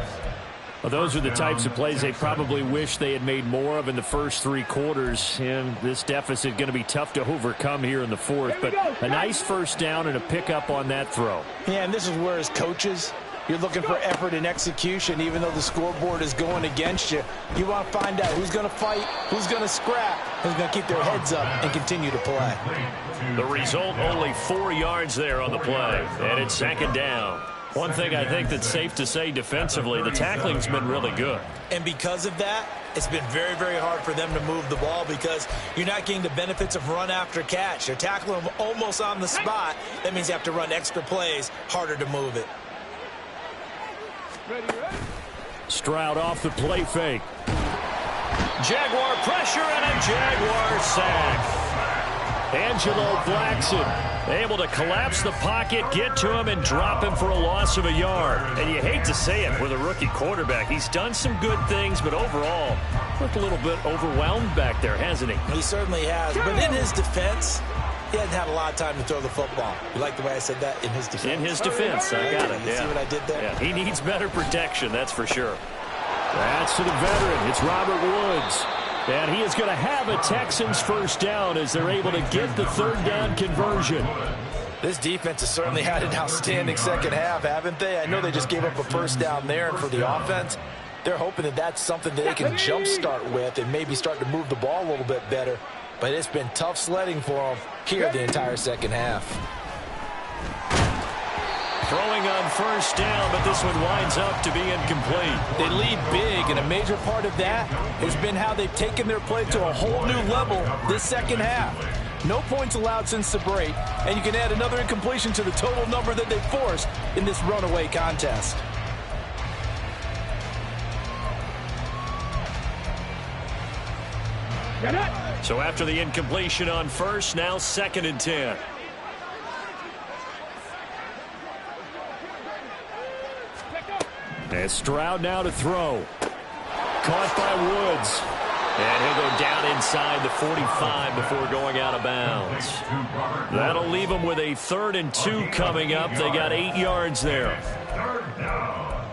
Well, those are the types of plays they probably wish they had made more of in the first 3 quarters, and this deficit going to be tough to overcome here in the 4th. But a nice 1st down and a pickup on that throw. Yeah, and this is where as coaches, you're looking for effort and execution. Even though the scoreboard is going against you, you want to find out who's going to fight, who's going to scrap, who's going to keep their heads up and continue to play. The result, only 4 yards there on the play, and it's 2nd down. One thing I think that's safe to say defensively, the tackling's been really good. And because of that, it's been very, very hard for them to move the ball because you're not getting the benefits of run after catch. They're tackling them almost on the spot. That means you have to run extra plays, harder to move it. Stroud off the play fake. Jaguar pressure and a Jaguar sack. Angelo Blackson able to collapse the pocket, get to him, and drop him for a loss of a yard. And you hate to say it with a rookie quarterback. He's done some good things, but overall, looked a little bit overwhelmed back there, hasn't he? He certainly has. But in his defense, he hasn't had a lot of time to throw the football. You like the way I said that? In his defense? In his defense. I got it. You see what I did there? Yeah, he needs better protection, that's for sure. That's to the veteran. It's Robert Woods. And he is going to have a Texans 1st down as they're able to get the 3rd down conversion. This defense has certainly had an outstanding 2nd half, haven't they? I know they just gave up a 1st down there, and for the offense, they're hoping that that's something that they can jumpstart with and maybe start to move the ball a little bit better. But it's been tough sledding for them here the entire 2nd half. Throwing on 1st down, but this one winds up to be incomplete. They lead big, and a major part of that has been how they've taken their play to a whole new level this 2nd half. No points allowed since the break, and you can add another incompletion to the total number that they forced in this runaway contest. So after the incompletion on 1st, now 2nd and 10. And Stroud now to throw. Caught by Woods. And he'll go down inside the 45 before going out of bounds. That'll leave them with a 3rd and 2 coming up. They got 8 yards there. 3rd down.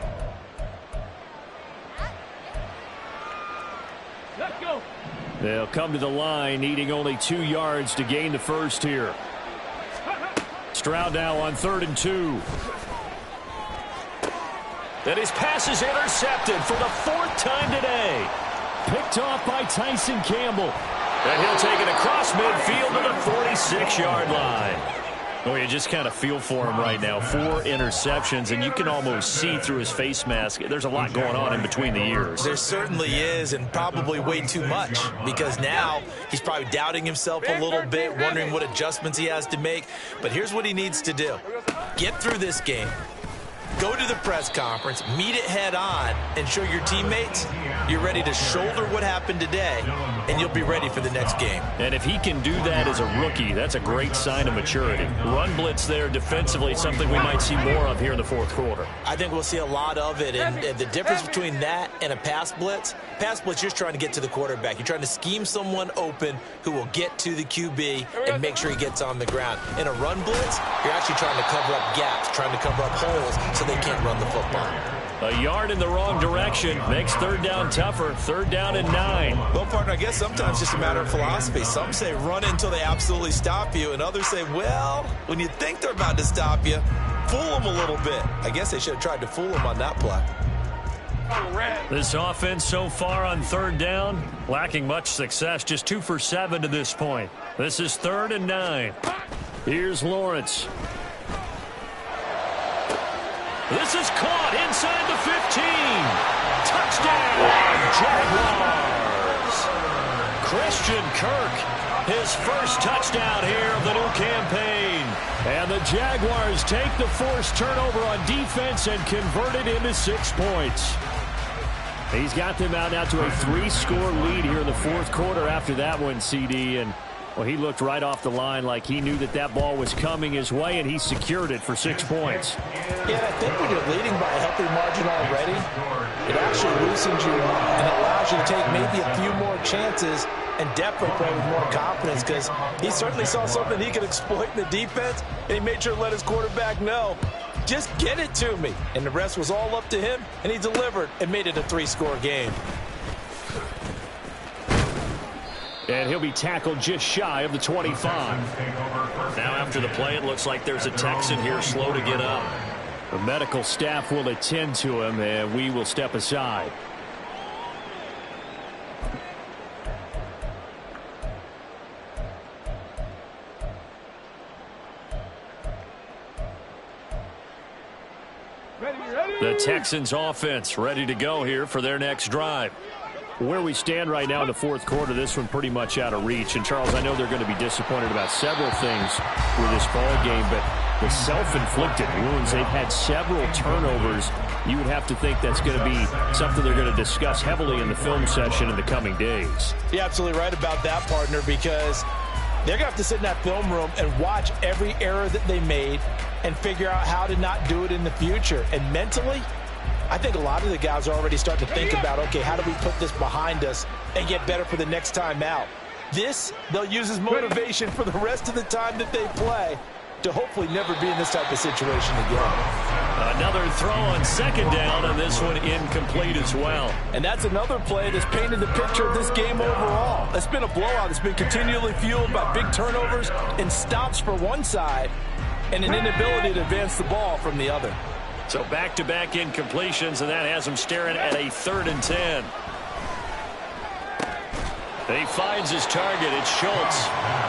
Let's go. They'll come to the line, needing only 2 yards to gain the 1st here. Stroud now on 3rd and 2. And his pass is intercepted for the 4th time today. Picked off by Tyson Campbell. And he'll take it across midfield to the 46-yard line. Oh, you just kind of feel for him right now. 4 interceptions, and you can almost see through his face mask. There's a lot going on in between the ears. There certainly is, and probably way too much, because now he's probably doubting himself a little bit, wondering what adjustments he has to make. But here's what he needs to do. Get through this game. Go to the press conference, meet it head on, and show your teammates you're ready to shoulder what happened today, and you'll be ready for the next game. And if he can do that as a rookie, that's a great sign of maturity. Run blitz there defensively, something we might see more of here in the fourth quarter. I think we'll see a lot of it, and the difference between that and a pass blitz, you're just trying to get to the quarterback. You're trying to scheme someone open who will get to the QB and make sure he gets on the ground. In a run blitz, you're actually trying to cover up gaps, trying to cover up holes so they can't run the football. A yard in the wrong direction makes third down tougher. Third down and 9. Well, partner, I guess sometimes it's just a matter of philosophy. Some say run until they absolutely stop you, and others say, well, when you think they're about to stop you, fool them a little bit. I guess they should have tried to fool them on that play. This offense so far on third down, lacking much success, just 2 for 7 to this point. This is 3rd and 9. Here's Lawrence. This is caught inside the 15. Touchdown, Jaguars. Christian Kirk, his first touchdown here of the new campaign. And the Jaguars take the forced turnover on defense and convert it into 6 points. He's got them out now to a 3-score lead here in the fourth quarter after that one, CD. And, well, he looked right off the line like he knew that ball was coming his way, and he secured it for 6 points. Yeah, I think when you're leading by a healthy margin already, it actually loosens you up and allows you to take maybe a few more chances and definitely play with more confidence, because he certainly saw something he could exploit in the defense, and he made sure to let his quarterback know, just get it to me. And the rest was all up to him, and he delivered and made it a 3-score game. And he'll be tackled just shy of the 25. Now after the play, it looks like there's a Texan here slow to get up. The medical staff will attend to him, and we will step aside. The Texans offense ready to go here for their next drive. Where we stand right now in the fourth quarter, this one pretty much out of reach. And, Charles, I know they're going to be disappointed about several things with this ball game, but the self-inflicted wounds, they've had several turnovers. You would have to think that's going to be something they're going to discuss heavily in the film session in the coming days. You're absolutely right about that, partner, because they're going to have to sit in that film room and watch every error that they made and figure out how to not do it in the future. And mentally, I think a lot of the guys are already starting to think about, okay, how do we put this behind us and get better for the next time out? This, they'll use as motivation for the rest of the time that they play to hopefully never be in this type of situation again. Another throw on second down, and this one incomplete as well. And that's another play that's painted the picture of this game overall. It's been a blowout. It's been continually fueled by big turnovers and stops for one side and an inability to advance the ball from the other. So back-to-back incompletions, and that has him staring at a 3rd and 10. He finds his target. It's Schultz.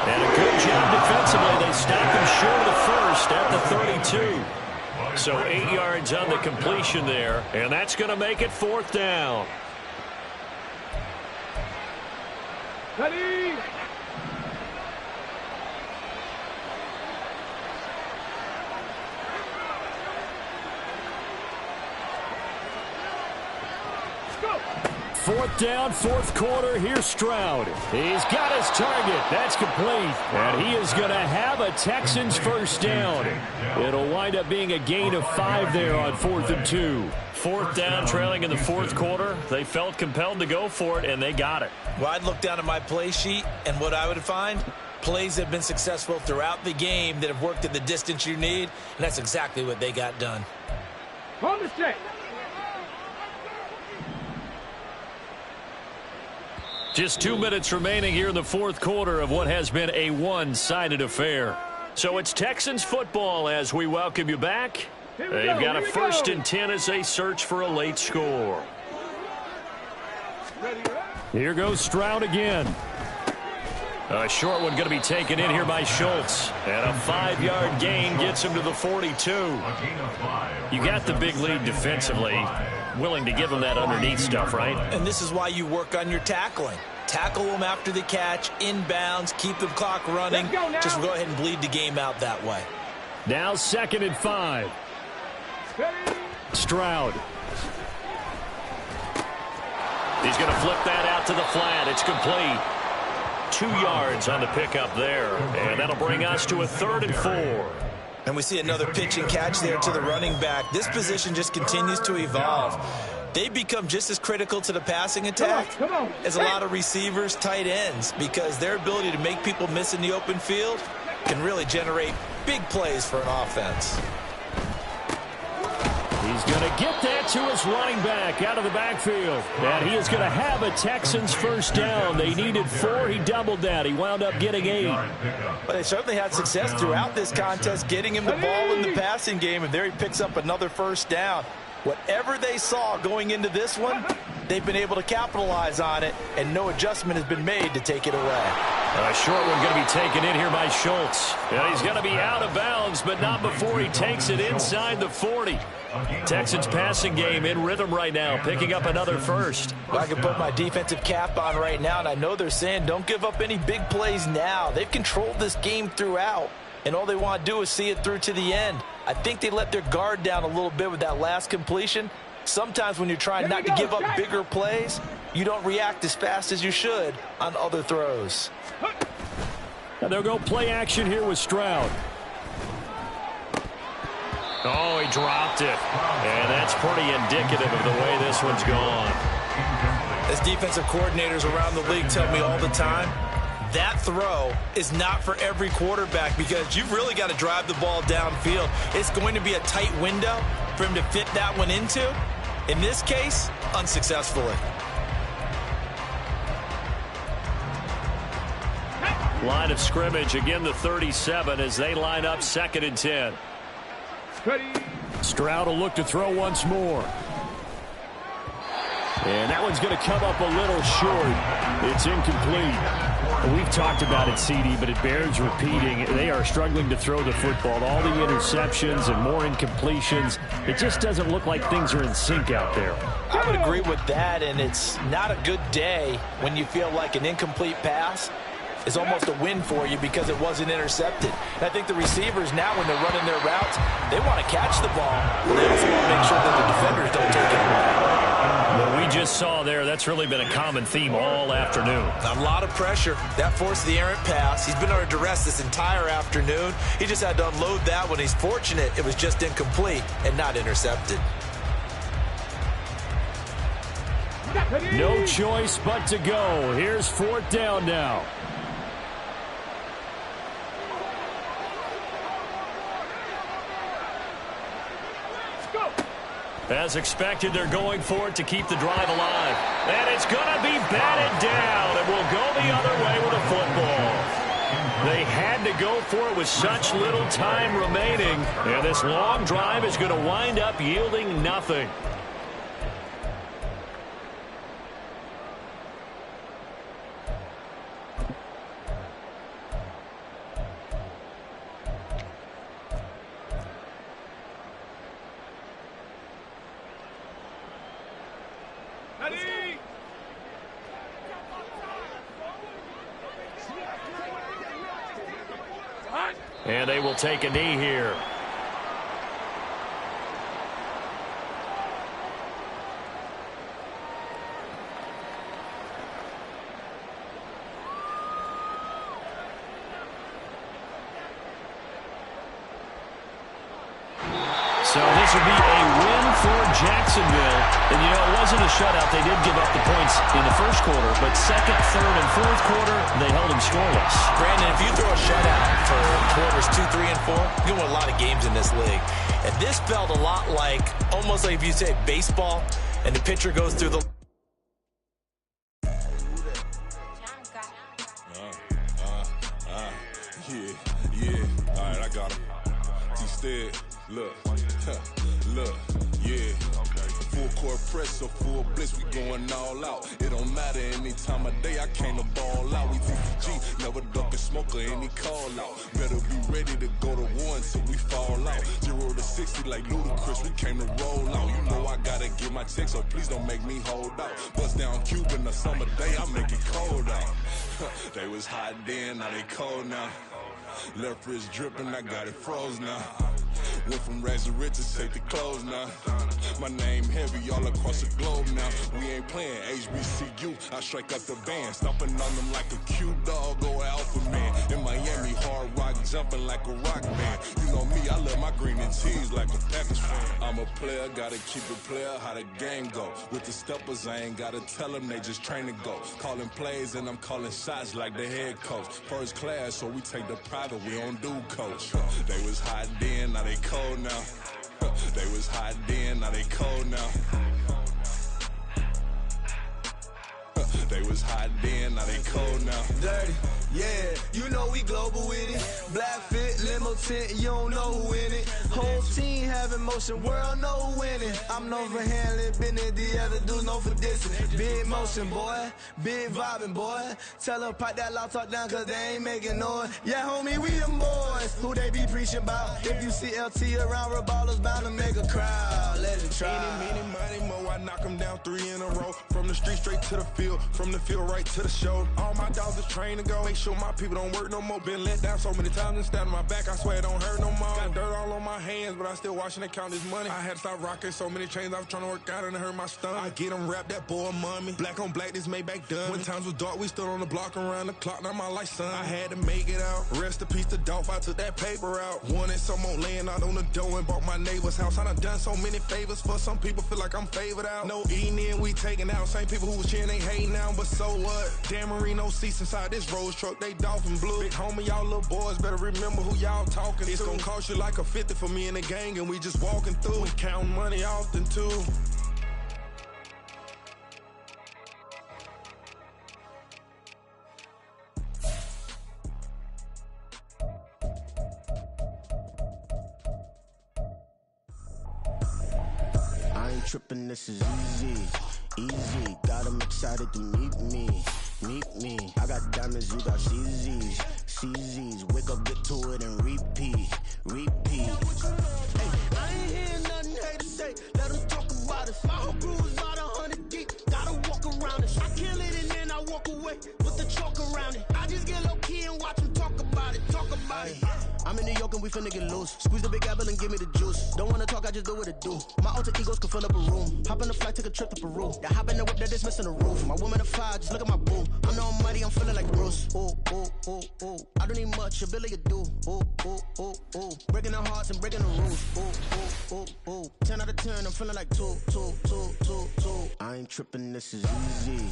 And a good job defensively. They stop him short of the first at the 32. So 8 yards on the completion there, and that's going to make it 4th down. Ready? Fourth down, fourth quarter. Here's Stroud. He's got his target. That's complete. And he is going to have a Texans first down. It'll wind up being a gain of 5 there on 4th and 2. Fourth down, trailing in the fourth quarter. They felt compelled to go for it, and they got it. Well, I'd look down at my play sheet, and what I would find, plays that have been successful throughout the game that have worked at the distance you need, and that's exactly what they got done. Call mistake. Just 2 minutes remaining here in the fourth quarter of what has been a one-sided affair. So it's Texans football as we welcome you back. They've got a 1st and 10 as they search for a late score. Here goes Stroud again. A short one going to be taken in here by Schultz. And a 5-yard gain gets him to the 42. You got the big lead defensively. Willing to give him that underneath stuff, right? And this is why you work on your tackling. Tackle them after the catch, inbounds, keep the clock running. Just go ahead and bleed the game out that way. Now 2nd and 5. Stroud. He's going to flip that out to the flat. It's complete. 2 yards on the pickup there. And that'll bring us to a 3rd and 4. And we see another pitch and catch there to the running back. This position just continues to evolve. They become just as critical to the passing attack as a lot of receivers, tight ends, because their ability to make people miss in the open field can really generate big plays for an offense. He's going to get that to his running back out of the backfield. And he is going to have a Texans first down. They needed 4. He doubled that. He wound up getting 8. But they certainly had success throughout this contest, getting him the ball in the passing game, and there he picks up another first down. Whatever they saw going into this one, they've been able to capitalize on it, and no adjustment has been made to take it away. A short one going to be taken in here by Schultz. And he's going to be out of bounds, but not before he takes it inside the 40. Texans passing game in rhythm right now, picking up another first. Well, I can put my defensive cap on right now, and I know they're saying don't give up any big plays now. They've controlled this game throughout, and all they want to do is see it through to the end. I think they let their guard down a little bit with that last completion. Sometimes when you're trying not to give up bigger plays, you don't react as fast as you should on other throws. And they'll go play action here with Stroud. Oh, he dropped it. And that's pretty indicative of the way this one's gone. As defensive coordinators around the league tell me all the time, that throw is not for every quarterback because you've really got to drive the ball downfield. It's going to be a tight window for him to fit that one into. In this case, unsuccessfully. Line of scrimmage, again the 37 as they line up 2nd and 10. Stroud will look to throw once more. And that one's going to come up a little short. It's incomplete. We've talked about it, CD, but it bears repeating. They are struggling to throw the football. All the interceptions and more incompletions. It just doesn't look like things are in sync out there. I would agree with that, and it's not a good day when you feel like an incomplete pass is almost a win for you because it wasn't intercepted. And I think the receivers now, when they're running their routes, they want to catch the ball, but they also want to make sure that the defenders don't take it away. What we just saw there, that's really been a common theme all afternoon. A lot of pressure. That forced the errant pass. He's been under duress this entire afternoon. He just had to unload that one. He's fortunate it was just incomplete and not intercepted. No choice but to go. Here's 4th down now. As expected, they're going for it to keep the drive alive. And it's going to be batted down, and we'll go the other way with a football. They had to go for it with such little time remaining, and this long drive is going to wind up yielding nothing. And they will take a knee here. So this would be a win for Jacksonville. And, you know, it wasn't a shutout. They did give up the points in the first quarter, but 2nd, 3rd, and 4th quarter, they held them scoreless. Brandon, if you throw a shutout for quarters 2, 3, and 4, you win a lot of games in this league. And this felt a lot like, almost like if you say baseball, and the pitcher goes through the... Yeah, all right, I got him. Instead, look, yeah. Full court press or full blitz, we going all out. It don't matter any time of day, I came to ball out. We TCG, never duck a smoker, any call out. Better be ready to go to war until we fall out. 0 to 60 like Ludacris, we came to roll out. You know I gotta get my check, so please don't make me hold out. Bust down Cuban a summer day, I make it cold out. They was hot then, now they cold now. Left wrist dripping, I got it froze now. Went from rags to riches, take the clothes now. My name heavy all across the globe now. We ain't playing HBCU, I strike up the band. Stomping on them like a cute dog or alpha man. In Miami, hard rock jumping like a rock band. You know me, I love my green and cheese like a Packers fan. I'm a player, gotta keep it player, how the game go. With the steppers, I ain't gotta tell them, they just train to go. Calling plays and I'm calling shots like the head coach. First class, so we take the private, we don't do coach. They was hot then, now they cold now. They was hot then, now they cold now. They was hot then, now they cold now. Dirty, yeah, you know we global with it. Black fit, limo tint, you don't know who in it. Whole team having motion, world know who winning. I'm known for handling business, the other dudes known for dissing. Big motion, boy, big vibing, boy. Tell them pipe that loud talk down, cause they ain't making noise. Yeah, homie, we them boys, who they be preaching about. If you see LT around, Reballo's bound to make a crowd. Let it try. Any, money, mo, I knock them down 3 in a row. From the street straight to the field, from the field right to the show. All my dogs are trained to go. Make sure my people don't work no more. Been let down so many times and stabbed my back, I swear it don't hurt no more. Got dirt all on my hands, but I still washing and count this money. I had to stop rocking so many chains, I was trying to work out and it hurt my stomach. I get them wrapped, that boy mommy. Black on black, this Maybach done. When times was dark, we stood on the block around the clock, now my life son. I had to make it out. Rest in peace to Dolph, I took that paper out. Wanted some more laying out on the dough and bought my neighbor's house. I done done so many favors for some people, feel like I'm favored out. No eating in, we taking out. Same people who was cheering, they hating now, but so what? Dan Marino seats inside this Rolls truck, they dolphin blue. Big homie, y'all little boys better remember who y'all talking to. It's gonna cost you like a 50 for me and the gang, and we just walking through. We counting money often too. I ain't tripping, this is easy, easy. Got them excited to meet me, meet me. I got diamonds, you got CZs, CZs. Wake up, get to it, and repeat, repeat. Hey, I ain't hearing nothing haters say. Let them talk about us. My whole crew is about 100 deep. Gotta walk around us. I kill it and then I walk away with the chalk around it. I just get low key and watch them talk about it, talk about it. I'm in New York and we finna get loose. Squeeze the big apple and give me the juice. Don't wanna talk, I just do what it do. My alter egos can fill up a room. Hop on the flight, take a trip to Peru. That hop in the whip that is missing the roof. My woman a fire, just look at my boo. I'm the almighty, I'm feeling like Bruce. Ooh, ooh, ooh, ooh. I don't need much, ability to do. Ooh, ooh, ooh, ooh. Breaking the hearts and breaking the rules. Ooh, ooh, ooh, ooh. 10 out of 10, I'm feeling like 2, 2, 2, 2, 2. I ain't tripping, this is easy,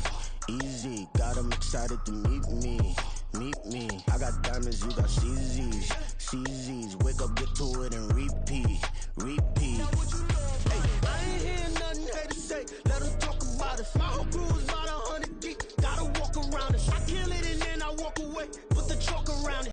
easy. Got them excited to meet me, meet me. I got diamonds, you got CZ.